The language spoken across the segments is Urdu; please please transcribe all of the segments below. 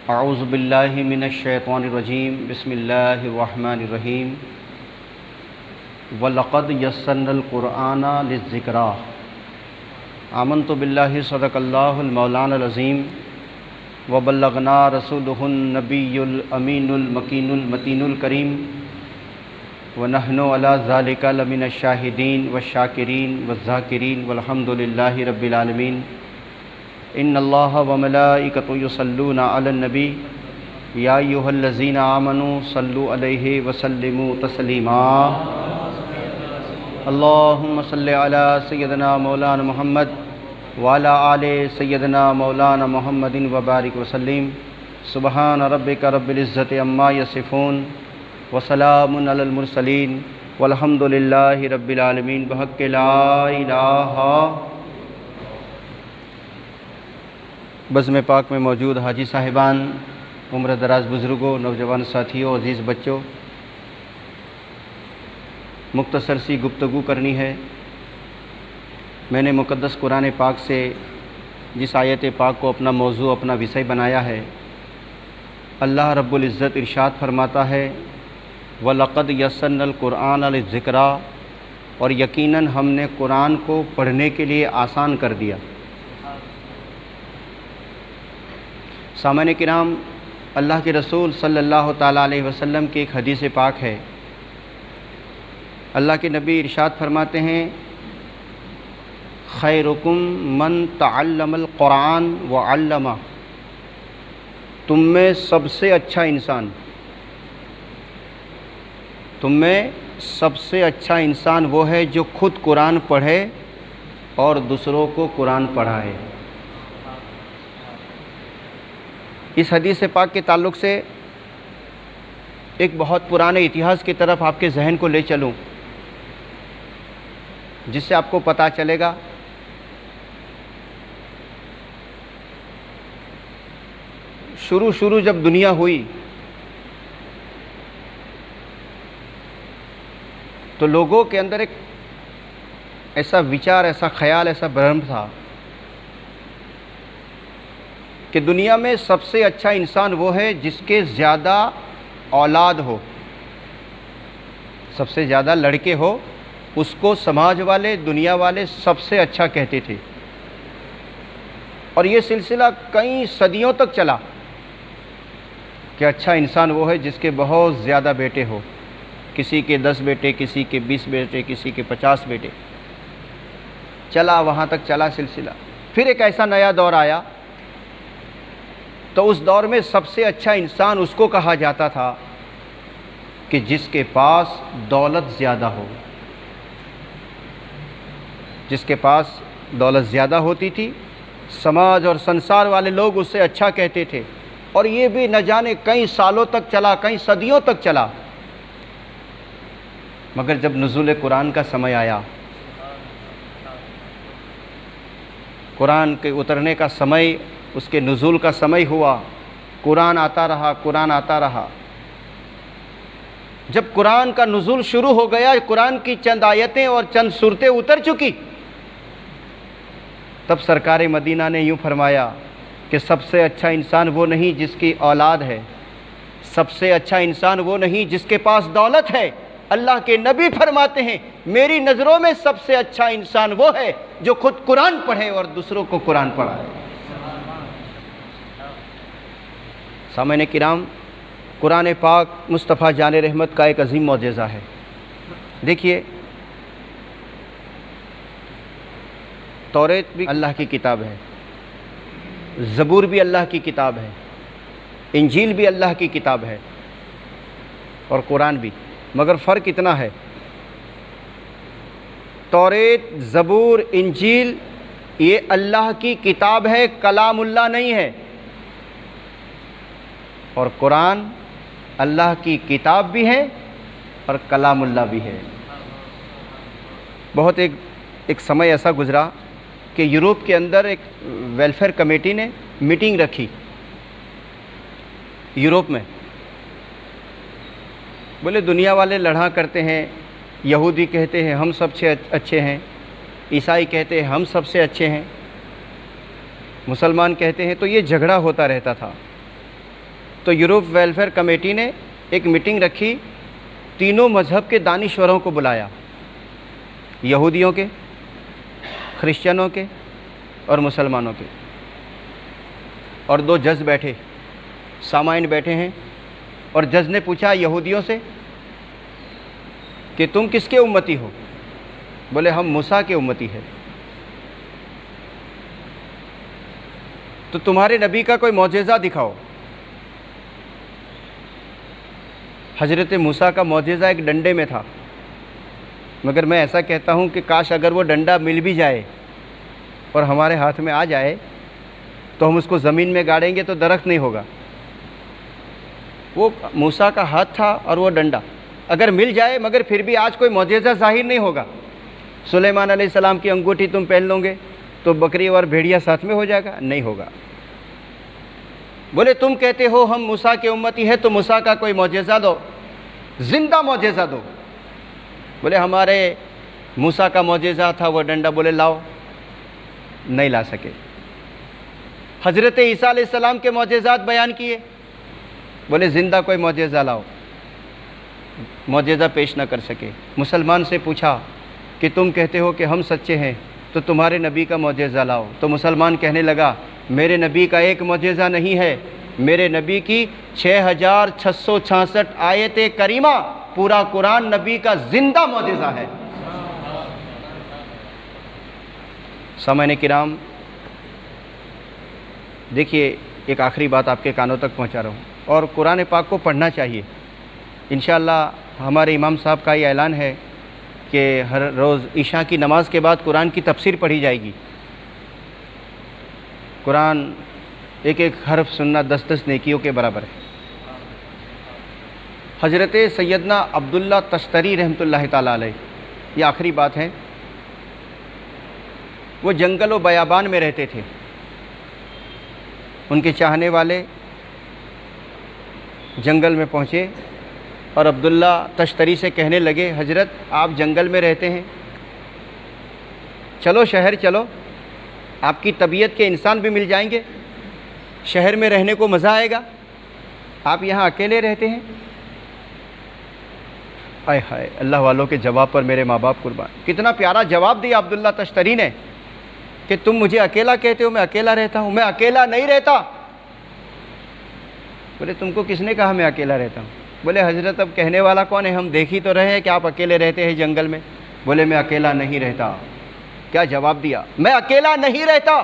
اعوذ باللہ من الشیطان الرجیم بسم اللہ الرحمن الرحیم وَلَقَدْ يَسَّرْنَا الْقُرْآنَ لِلذِّكْرَىٰ آمنت باللہ صدق اللہ المولانا العظیم وبلغنا رسولہ النبی الامین المکین المتین الکریم ونحن علی ذالک لمن الشاہدین والشاکرین والذاکرین والحمد للہ رب العالمین ان اللہ وملائکتہ یصلون علی النبی یا ایھا الذین آمنوا صلوا علیہ وسلموا تسلیما اللہم صلی علی سیدنا مولانا محمد وعلی آل سیدنا مولانا محمد وبارک وسلم سبحان ربک رب العزت عما یصفون وسلام علی المرسلین والحمد للہ رب العالمین بحق لا الہ بزم پاک میں موجود حاجی صاحبان، عمر دراز بزرگوں، نوجوان ساتھیوں، عزیز بچوں، مختصر سی گفتگو کرنی ہے۔ میں نے مقدس قرآن پاک سے جس آیت پاک کو اپنا موضوع، اپنا وشے بنایا ہے، اللہ رب العزت ارشاد فرماتا ہے وَلَقَدْ يَسَّرْنَا الْقُرْآنَ لِلذِّكْرَىٰ، اور یقیناً ہم نے قرآن کو پڑھنے کے لیے آسان کر دیا۔ سامعین کرام، اللہ کے رسول صلی اللہ تعالیٰ علیہ وسلم کی ایک حدیث پاک ہے۔ اللہ کے نبی ارشاد فرماتے ہیں خیرکم من تعلم القرآن وعلمہ، تم میں سب سے اچھا انسان وہ ہے جو خود قرآن پڑھے اور دوسروں کو قرآن پڑھائے۔ اس حدیث پاک کے تعلق سے ایک بہت پرانے اتہاس کی طرف آپ کے ذہن کو لے چلوں، جس سے آپ کو پتہ چلے گا شروع جب دنیا ہوئی تو لوگوں کے اندر ایک ایسا وچار، ایسا خیال، ایسا برہم تھا کہ دنیا میں سب سے اچھا انسان وہ ہے جس کے زیادہ اولاد ہو، سب سے زیادہ لڑکے ہو، اس کو سماج والے، دنیا والے سب سے اچھا کہتے تھے۔ اور یہ سلسلہ کئی صدیوں تک چلا کہ اچھا انسان وہ ہے جس کے بہت زیادہ بیٹے ہو، کسی کے 10 بیٹے، کسی کے 20 بیٹے، کسی کے 50 بیٹے، چلا وہاں تک چلا سلسلہ۔ پھر ایک ایسا نیا دور آیا تو اس دور میں سب سے اچھا انسان اس کو کہا جاتا تھا کہ جس کے پاس دولت زیادہ ہو۔ جس کے پاس دولت زیادہ ہوتی تھی، سماج اور سنسار والے لوگ اس سے اچھا کہتے تھے، اور یہ بھی نہ جانے کئی سالوں تک چلا، کئی صدیوں تک چلا۔ مگر جب نزول قرآن کا سمے آیا، قرآن کے اترنے کا سمے، اس کے نزول کا سمے ہوا، قرآن آتا رہا۔ جب قرآن کا نزول شروع ہو گیا، قرآن کی چند آیتیں اور چند سورتیں اتر چکی، تب سرکار مدینہ نے یوں فرمایا کہ سب سے اچھا انسان وہ نہیں جس کی اولاد ہے، سب سے اچھا انسان وہ نہیں جس کے پاس دولت ہے۔ اللہ کے نبی فرماتے ہیں میری نظروں میں سب سے اچھا انسان وہ ہے جو خود قرآن پڑھے اور دوسروں کو قرآن پڑھائے۔ سامعین کرام، قرآن پاک مصطفیٰ جان رحمت کا ایک عظیم معجزہ ہے۔ دیکھیے، توریت بھی اللہ کی کتاب ہے، زبور بھی اللہ کی کتاب ہے، انجیل بھی اللہ کی کتاب ہے، اور قرآن بھی، مگر فرق اتنا ہے، توریت، زبور، انجیل یہ اللہ کی کتاب ہے، کلام اللہ نہیں ہے، اور قرآن اللہ کی کتاب بھی ہے اور کلام اللہ بھی ہے۔ بہت ایک سمے ایسا گزرا کہ یورپ کے اندر ایک ویلفیئر کمیٹی نے میٹنگ رکھی یورپ میں۔ بولے دنیا والے لڑا کرتے ہیں، یہودی کہتے ہیں ہم سب سے اچھے ہیں، عیسائی کہتے ہیں ہم سب سے اچھے ہیں، مسلمان کہتے ہیں، تو یہ جھگڑا ہوتا رہتا تھا۔ تو یورپ ویلفیئر کمیٹی نے ایک میٹنگ رکھی، تینوں مذہب کے دانشوروں کو بلایا، یہودیوں کے، کرسچنوں کے اور مسلمانوں کے، اور 2 جج بیٹھے، سامعین بیٹھے ہیں، اور جج نے پوچھا یہودیوں سے کہ تم کس کے امتی ہو؟ بولے ہم موسیٰ کے امتی ہیں۔ تو تمہارے نبی کا کوئی معجزہ دکھاؤ۔ حضرت موسیٰ کا معجزہ ایک ڈنڈے میں تھا، مگر میں ایسا کہتا ہوں کہ کاش اگر وہ ڈنڈا مل بھی جائے اور ہمارے ہاتھ میں آ جائے تو ہم اس کو زمین میں گاڑیں گے تو درخت نہیں ہوگا۔ وہ موسیٰ کا ہاتھ تھا اور وہ ڈنڈا اگر مل جائے، مگر پھر بھی آج کوئی معجزہ ظاہر نہیں ہوگا۔ سلیمان علیہ السلام کی انگوٹھی تم پہن لو گے تو بکری اور بھیڑیا ساتھ میں ہو جائے گا؟ نہیں ہوگا۔ بولے تم کہتے ہو ہم موسیٰ کے امتی ہے تو موسیٰ کا کوئی معجزہ دو، زندہ معجزہ دو۔ بولے ہمارے موسیٰ کا معجزہ تھا وہ ڈنڈا۔ بولے لاؤ، نہیں لا سکے۔ حضرت عیسیٰ علیہ السلام کے معجزات بیان کیے، بولے زندہ کوئی معجزہ لاؤ، معجزہ پیش نہ کر سکے۔ مسلمان سے پوچھا کہ تم کہتے ہو کہ ہم سچے ہیں تو تمہارے نبی کا معجزہ لاؤ۔ تو مسلمان کہنے لگا میرے نبی کا ایک معجزہ نہیں ہے، میرے نبی کی 6666 آیت کریمہ، پورا قرآن نبی کا زندہ معجزہ ہے۔ سامعین کرام، دیکھیے ایک آخری بات آپ کے کانوں تک پہنچا رہا ہوں، اور قرآن پاک کو پڑھنا چاہیے۔ انشاءاللہ ہمارے امام صاحب کا یہ اعلان ہے کہ ہر روز عشاء کی نماز کے بعد قرآن کی تفسیر پڑھی جائے گی۔ قرآن ایک ایک حرف سننا 10 نیکیوں کے برابر ہے۔ حضرت سیدنا عبداللہ تشتری رحمۃ اللہ تعالیٰ علیہ، یہ آخری بات ہے، وہ جنگل و بیابان میں رہتے تھے۔ ان کے چاہنے والے جنگل میں پہنچے اور عبداللہ تشتری سے کہنے لگے حضرت آپ جنگل میں رہتے ہیں، چلو شہر چلو، آپ کی طبیعت کے انسان بھی مل جائیں گے، شہر میں رہنے کو مزہ آئے گا، آپ یہاں اکیلے رہتے ہیں۔ آئے ہائے، اللہ والوں کے جواب پر میرے ماں باپ قربان۔ کتنا پیارا جواب دیا عبداللہ تشتری نے کہ تم مجھے اکیلا کہتے ہو، میں اکیلا رہتا ہوں، میں اکیلا نہیں رہتا۔ بولے تم کو کس نے کہا میں اکیلا رہتا ہوں؟ بولے حضرت اب کہنے والا کون ہے، ہم دیکھ ہی تو رہے ہیں کہ آپ اکیلے رہتے ہیں جنگل میں۔ بولے میں اکیلا نہیں رہتا۔ کیا جواب دیا؟ میں اکیلا نہیں رہتا،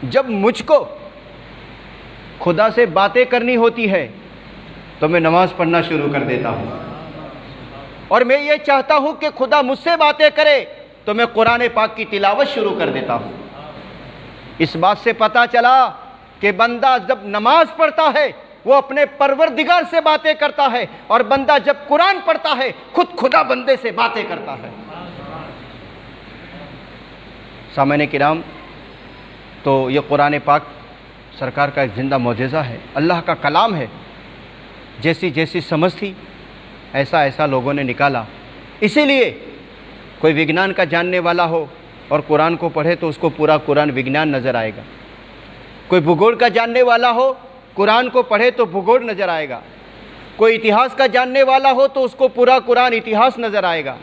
جب مجھ کو خدا سے باتیں کرنی ہوتی ہے تو میں نماز پڑھنا شروع کر دیتا ہوں، اور میں یہ چاہتا ہوں کہ خدا مجھ سے باتیں کرے تو میں قرآن پاک کی تلاوت شروع کر دیتا ہوں۔ اس بات سے پتہ چلا کہ بندہ جب نماز پڑھتا ہے وہ اپنے پروردگار سے باتیں کرتا ہے، اور بندہ جب قرآن پڑھتا ہے خود خدا بندے سے باتیں کرتا ہے۔ سامعین کرام، تو یہ قرآن پاک سرکار کا ایک زندہ معجزہ ہے، اللہ کا کلام ہے۔ جیسی جیسی سمجھ تھی ایسا ایسا لوگوں نے نکالا۔ اسی لیے کوئی وگنان کا جاننے والا ہو اور قرآن کو پڑھے تو اس کو پورا قرآن وگنان نظر آئے گا۔ کوئی بھگول کا جاننے والا ہو، قرآن کو پڑھے تو بھگول نظر آئے گا۔ کوئی اتہاس کا جاننے والا ہو تو اس کو پورا قرآن اتہاس نظر آئے گا۔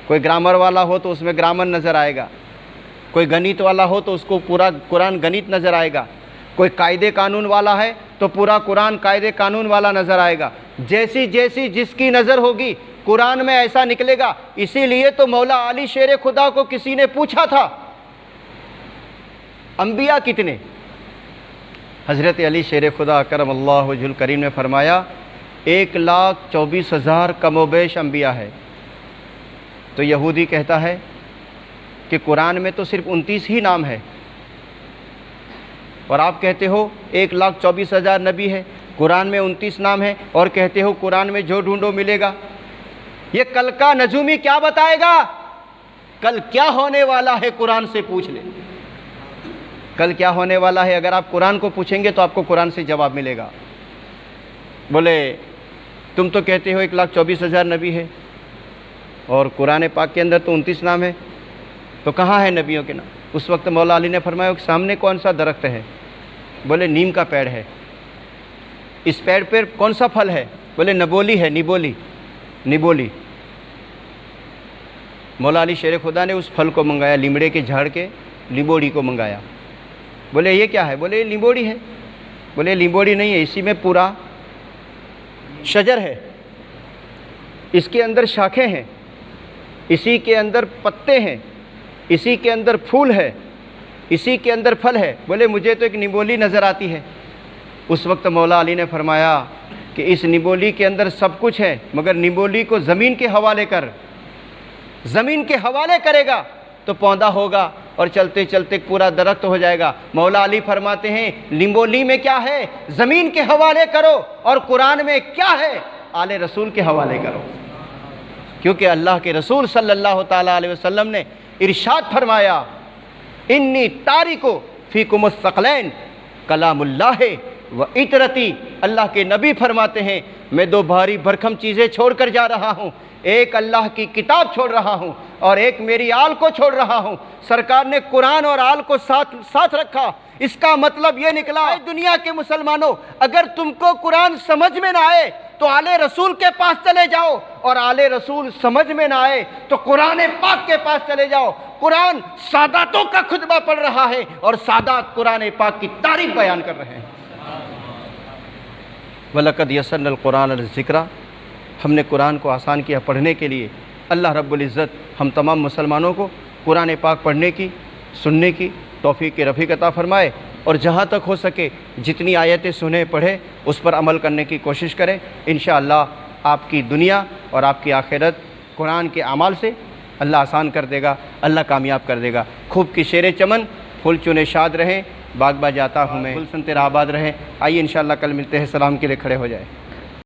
کوئی گرامر والا ہو تو اس میں گرامر نظر آئے گا۔ کوئی گنیت والا ہو تو اس کو پورا قرآن گنیت نظر آئے گا۔ کوئی قاعدے قانون والا ہے تو پورا قرآن قاعدے قانون والا نظر آئے گا۔ جیسی جیسی جس کی نظر ہوگی قرآن میں ایسا نکلے گا۔ اسی لیے تو مولا علی شیر خدا کو کسی نے پوچھا تھا انبیاء کتنے؟ حضرت علی شیر خدا کرم اللہ وجہ الکریم نے فرمایا 1,24,000 کم و بیش انبیاء ہے۔ تو یہودی کہتا ہے کہ قرآن میں تو صرف 29 ہی نام ہے، اور آپ کہتے ہو 1,24,000 نبی ہے، قرآن میں 29 نام ہے، اور کہتے ہو قرآن میں جو ڈھونڈو ملے گا۔ یہ کل کا نجومی کیا بتائے گا؟ کل کیا ہونے والا ہے قرآن سے پوچھ لیں۔ کل کیا ہونے والا ہے اگر آپ قرآن کو پوچھیں گے تو آپ کو قرآن سے جواب ملے گا۔ بولے تم تو کہتے ہو 1,24,000 نبی ہے اور قرآن پاک کے اندر تو 29 نام ہے، تو کہاں ہے نبیوں کے نام؟ اس وقت مولا علی نے فرمایا کہ سامنے کون سا درخت ہے؟ بولے نیم کا پیڑ ہے۔ اس پیڑ پر کون سا پھل ہے؟ بولے نبولی ہے، نبولی، نبولی۔ مولا علی شیر خدا نے اس پھل کو منگایا، لیمڑے کے جھاڑ کے لیمبوڑی کو منگایا۔ بولے یہ کیا ہے؟ بولے یہ لیمبوڑی ہے۔ بولے لیمبوڑی نہیں ہے، اسی میں پورا شجر ہے، اس کے اندر شاخیں ہیں، اسی کے اندر پتے ہیں، اسی کے اندر پھول ہے، اسی کے اندر پھل ہے۔ بولے مجھے تو ایک نبولی نظر آتی ہے۔ اس وقت مولا علی نے فرمایا کہ اس نبولی کے اندر سب کچھ ہے، مگر نبولی کو زمین کے حوالے کر، زمین کے حوالے کرے گا تو پودا ہوگا اور چلتے چلتے پورا درخت ہو جائے گا۔ مولا علی فرماتے ہیں نبولی میں کیا ہے؟ زمین کے حوالے کرو، اور قرآن میں کیا ہے؟ آل رسول کے حوالے کرو، کیونکہ اللہ کے رسول صلی اللہ تعالیٰ علیہ وسلم نے ارشاد فرمایا انی تارکو فیکم الثقلین کلام اللہ و اطرتی۔ اللہ کے نبی فرماتے ہیں میں دو بھاری بھرکم چیزیں چھوڑ کر جا رہا ہوں، ایک اللہ کی کتاب چھوڑ رہا ہوں اور ایک میری آل کو چھوڑ رہا ہوں۔ سرکار نے قرآن اور آل کو ساتھ رکھا۔ اس کا مطلب یہ نکلا اے دنیا کے مسلمانوں، اگر تم کو قرآن سمجھ میں نہ آئے تو آل رسول کے پاس چلے جاؤ، اور آل رسول سمجھ میں نہ آئے تو قرآن پاک کے پاس چلے جاؤ۔ قرآن ساداتوں کا خطبہ پڑھ رہا ہے اور سادات قرآن پاک کی تعریف بیان کر رہے ہیں۔ وَلَقَدْ يَسَّرْنَا الْقُرْآنَ لِلذِّكْرِ، ہم نے قرآن کو آسان کیا پڑھنے کے لیے۔ اللہ رب العزت ہم تمام مسلمانوں کو قرآن پاک پڑھنے کی، سننے کی توفیق رفیق عطا فرمائے، اور جہاں تک ہو سکے جتنی آیتیں سنے پڑھے اس پر عمل کرنے کی کوشش کریں۔ انشاءاللہ آپ کی دنیا اور آپ کی آخرت قرآن کے اعمال سے اللہ آسان کر دے گا، اللہ کامیاب کر دے گا۔ خوب کی شیر چمن، پھول چنے شاد رہیں، باغ با جاتا ہوں میں، پھول سن تیرا آباد رہے۔ آئیے انشاءاللہ کل ملتے ہیں، سلام کے لیے کھڑے ہو جائے۔